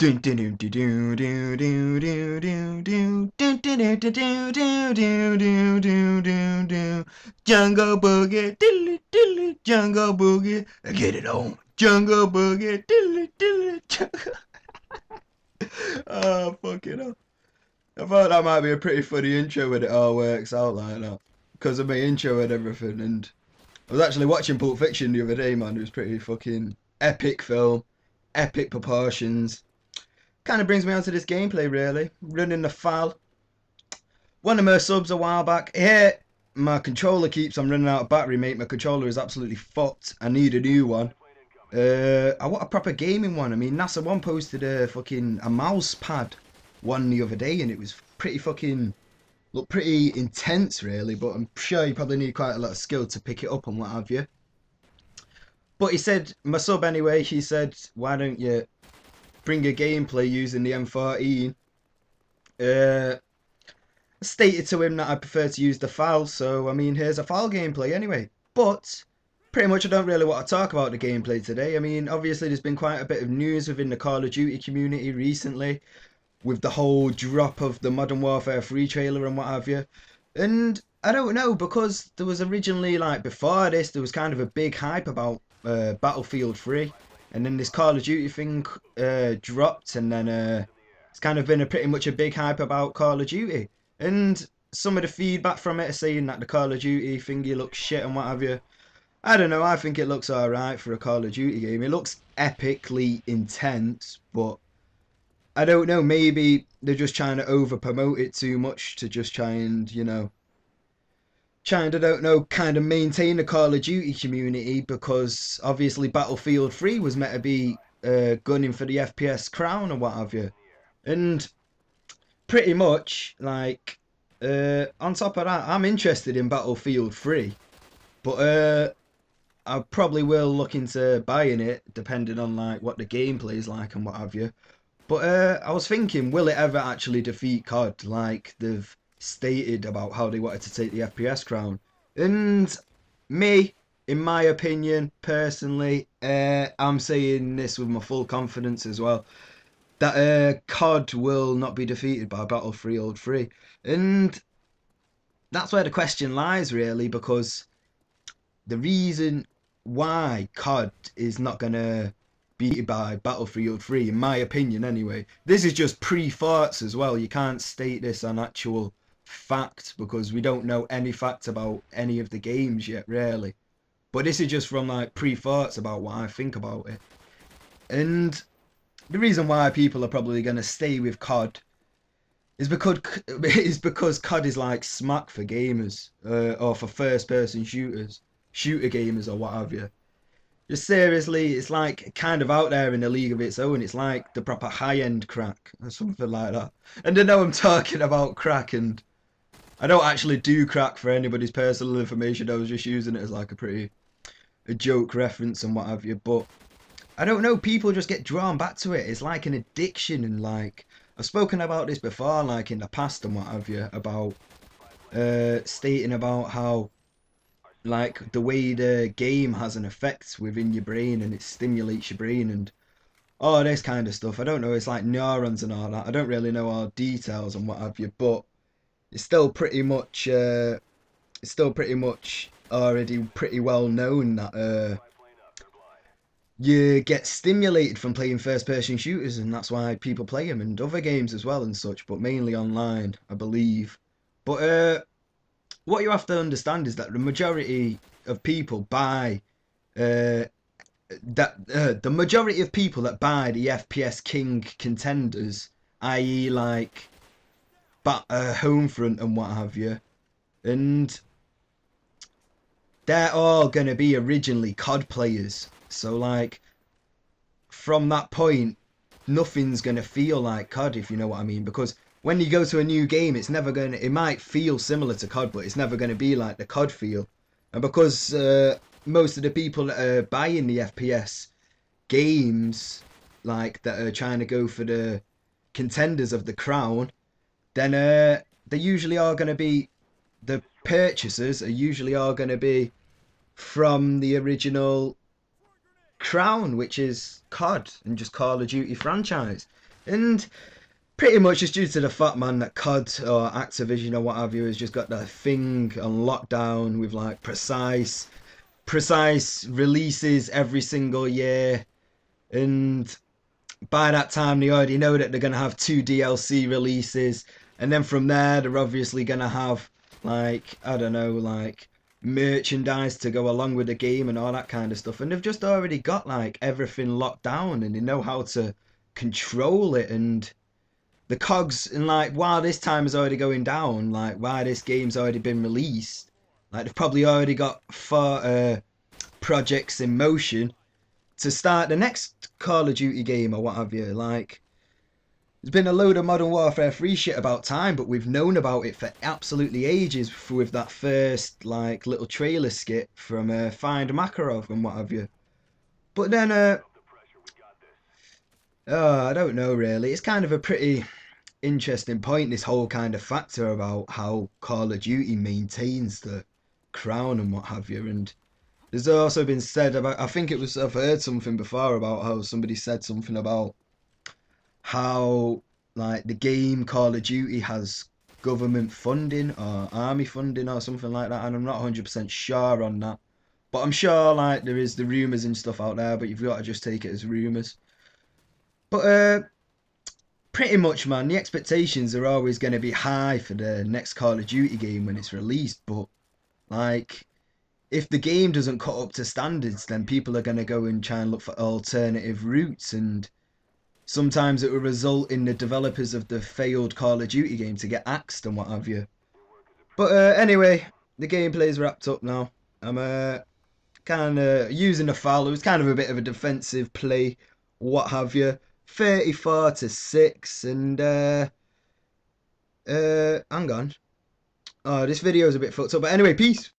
Jungle boogie, diddly diddly, jungle boogie, get it on. Jungle boogie, diddly diddly, jungle. Oh, fucking hell. I thought that might be a pretty funny intro when it all works out like that. Because of my intro and everything. And I was actually watching Pulp Fiction the other day, man. It was pretty fucking epic film. Epic proportions. Kind of brings me on to this gameplay, really. Running the FAL. One of my subs a while back. Here, my controller keeps on running out of battery, mate. My controller is absolutely fucked. I need a new one. I want a proper gaming one. I mean, NASA One posted a mouse pad one the other day, and it was pretty fucking looked pretty intense, really. But I'm sure you probably need quite a lot of skill to pick it up and what have you. But he said, my sub anyway, he said, why don't you bring a gameplay using the M14? I stated to him that I prefer to use the FAL, so I mean, here's a FAL gameplay anyway. But pretty much I don't really want to talk about the gameplay today. I mean, obviously there's been quite a bit of news within the Call of Duty community recently, with the whole drop of the Modern Warfare 3 trailer and what have you. And I don't know, because there was originally, like, before this, there was kind of a big hype about Battlefield 3. And then this Call of Duty thing dropped, and then it's kind of been pretty much a big hype about Call of Duty. And some of the feedback from it is saying that the Call of Duty thingy looks shit and what have you. I don't know, I think it looks alright for a Call of Duty game. It looks epically intense, but I don't know, maybe they're just trying to over-promote it too much to just try and, you know, I don't know, kind of maintain the Call of Duty community, because obviously Battlefield 3 was meant to be gunning for the FPS crown or what have you. And pretty much, like, on top of that, I'm interested in Battlefield 3, but I probably will look into buying it, depending on, like, what the gameplay is like and what have you. But I was thinking, will it ever actually defeat COD, like they've stated about how they wanted to take the FPS crown? And me, in my opinion, personally, I'm saying this with my full confidence as well, that COD will not be defeated by Battlefield 3. And that's where the question lies, really, because the reason why COD is not going to be beaten by Battlefield 3, in my opinion anyway. This is just pre-thoughts as well. You can't state this on actual fact, because we don't know any facts about any of the games yet, really. But this is just from, like, pre-thoughts about what I think about it. And the reason why people are probably going to stay with COD is because COD is like smack for gamers, or for first-person shooter gamers or what have you. Just seriously, it's like kind of out there in a league of its own. It's like the proper high-end crack or something like that. And I know I'm talking about crack, and I don't actually do crack for anybody's personal information. I was just using it as like a joke reference and what have you. But I don't know, people just get drawn back to it. It's like an addiction, and like I've spoken about this before, like in the past and what have you, about stating about how, like, the way the game has an effect within your brain, and it stimulates your brain and all this kind of stuff. I don't know, it's like neurons and all that. I don't really know all details and what have you, but it's still pretty much already pretty well known that you get stimulated from playing first-person shooters, and that's why people play them, and other games as well and such, but mainly online, I believe. But what you have to understand is that the majority of people buy the majority of people that buy the FPS King contenders, i.e. like Homefront and what have you, and they're all gonna be originally COD players. So like, from that point, nothing's gonna feel like COD, if you know what I mean, because when you go to a new game, it's never going to, it might feel similar to COD, but it's never going to be like the COD feel. And because most of the people that are buying the FPS games, like, that are trying to go for the contenders of the crown, then they usually are going to be, the purchasers are usually all going to be from the original crown, which is COD and just Call of Duty franchise. And pretty much it's due to the fact, man, that COD or Activision or what have you has just got that thing on lockdown with like precise releases every single year. And by that time they already know that they're going to have 2 DLC releases, and then from there they're obviously going to have, like, I don't know, like merchandise to go along with the game and all that kind of stuff, and they've just already got like everything locked down and they know how to control it. And the cogs, and like while this time is already going down, like while this game's already been released, like they've probably already got 4 projects in motion to start the next Call of Duty game or what have you. Like, there's been a load of Modern Warfare 3 shit about time, but we've known about it for absolutely ages with that first, like, little trailer skit from Find Makarov and what have you. But then, I don't know really. It's kind of a pretty interesting point, this whole kind of factor about how Call of Duty maintains the crown and what have you. And there's also been said about, I think it was, I've heard something before about how somebody said something about how, like, the game Call of Duty has government funding or army funding or something like that, and I'm not 100% sure on that. But I'm sure, like, there is the rumours and stuff out there, but you've got to just take it as rumours. But pretty much, man, the expectations are always going to be high for the next Call of Duty game when it's released. But, like, if the game doesn't cut up to standards, then people are going to go and try and look for alternative routes, and sometimes it will result in the developers of the failed Call of Duty game to get axed and what have you. But anyway, the gameplay's wrapped up now. I'm kind of using the FAL. It was kind of a bit of a defensive play, what have you. 34-6, and hang on. Oh, this video is a bit fucked up. But anyway, peace.